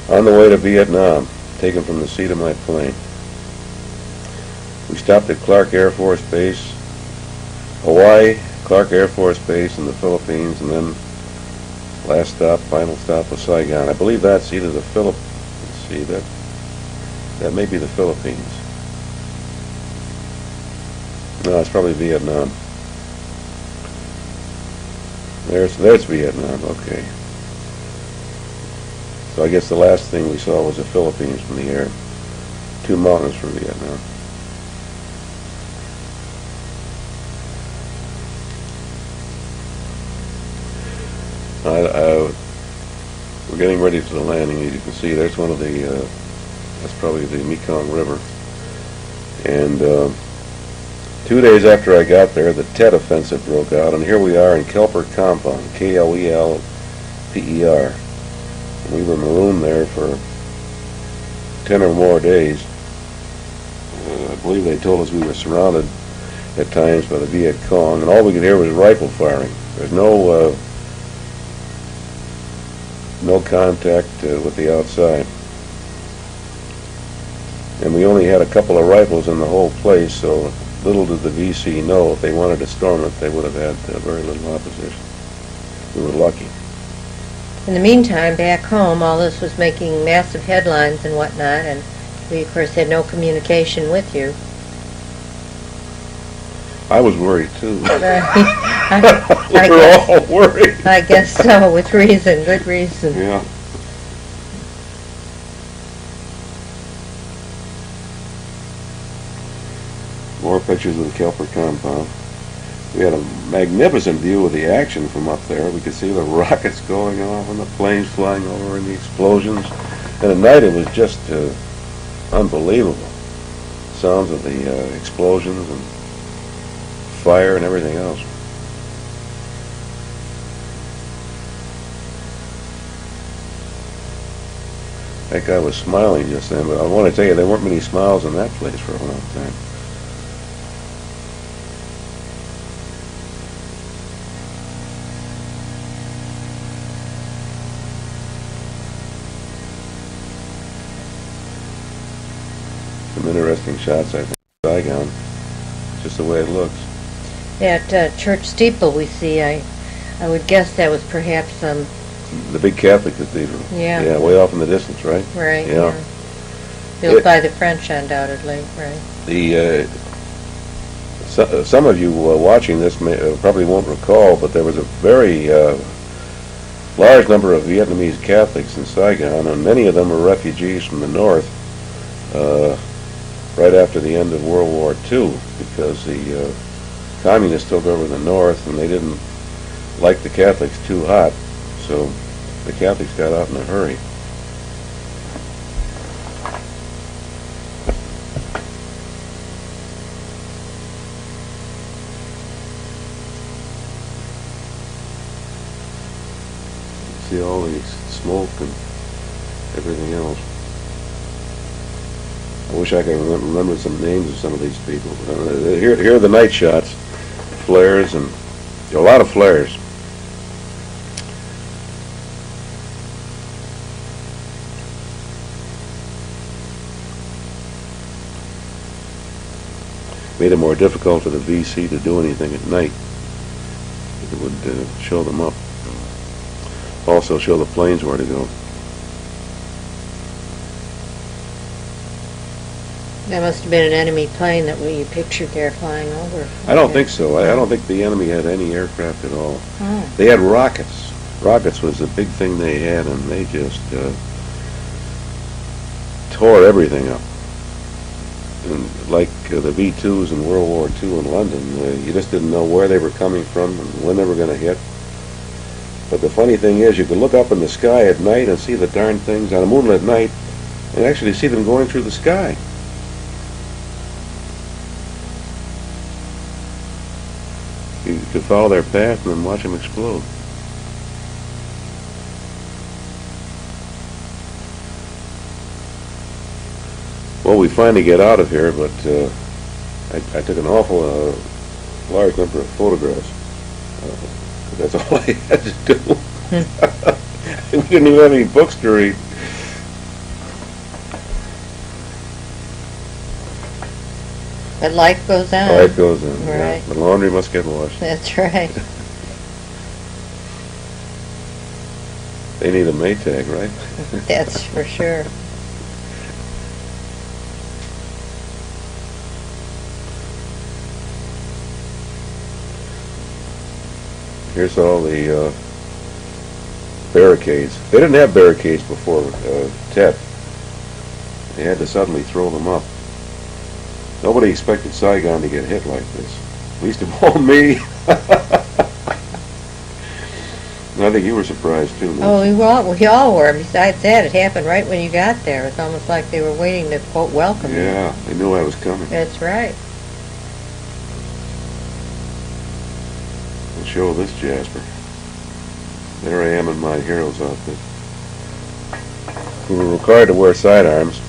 On the way to Vietnam, taken from the seat of my plane. We stopped at Clark Air Force Base, Hawaii, Clark Air Force Base in the Philippines, and then last stop, final stop was Saigon. I believe that's either the Let's see, that may be the Philippines. No, it's probably Vietnam. There's Vietnam, okay. So I guess the last thing we saw was the Philippines from the air. 2 mountains from Vietnam. We're getting ready for the landing. As you can see, there's one of the, that's probably the Mekong River. And 2 days after I got there, the Tet Offensive broke out, and here we are in Kelper Compound, K-L-E-L-P-E-R. We were marooned there for 10 or more days. I believe they told us we were surrounded at times by the Viet Cong, and all we could hear was rifle firing. There's no contact with the outside. And we only had a couple of rifles in the whole place, so little did the VC know if they wanted to storm it, they would have had very little opposition. We were lucky. In the meantime, back home, all this was making massive headlines and whatnot, and we, of course, had no communication with you. I was worried, too. We were all worried. I guess so, with reason, good reason. Yeah. More pictures of the Kelper compound. We had a magnificent view of the action from up there. We could see the rockets going off and the planes flying over and the explosions. And at night it was just unbelievable. Sounds of the explosions and fire and everything else. That guy was smiling just then, but I want to tell you, there weren't many smiles in that place for a long time. Some interesting shots, I think, Saigon. Just the way it looks. That church steeple we see, I would guess that was perhaps the big Catholic cathedral. Yeah. Yeah, way off in the distance, right? Right. Yeah. Built by the French, undoubtedly. Right. The some of you watching this probably won't recall, but there was a very large number of Vietnamese Catholics in Saigon, and many of them were refugees from the north. Right after the end of World War II, because the communists took over the north and they didn't like the Catholics too hot, so the Catholics got out in a hurry. See all the smoke and everything else. I wish I could remember some names of some of these people. Here are the night shots, flares, and a lot of flares. Made it more difficult for the VC to do anything at night. It would show them up. Also show the planes where to go. That must have been an enemy plane that we pictured there flying over. I don't think so. I don't think the enemy had any aircraft at all. Oh. They had rockets. Rockets was the big thing they had, and they just tore everything up. And like the V-2s in World War II in London, you just didn't know where they were coming from and when they were going to hit. But the funny thing is, you could look up in the sky at night and see the darn things on a moonlit night and actually see them going through the sky. You could follow their path and then watch them explode. Well, we finally get out of here, but I took an awful large number of photographs. That's all I had to do. We didn't even have any books to read. But life goes on. Life goes on. Yeah. Right. The laundry must get washed. That's right. They need a Maytag, right? That's for sure. Here's all the barricades. They didn't have barricades before Tet. They had to suddenly throw them up. Nobody expected Saigon to get hit like this. Least of all me. And I think you were surprised too. Oh, we all were. Besides that, it happened right when you got there. It's almost like they were waiting to, quote, welcome you. Yeah, they knew I was coming. That's right. I'll show this, Jasper. There I am in my hero's outfit. We were required to wear sidearms.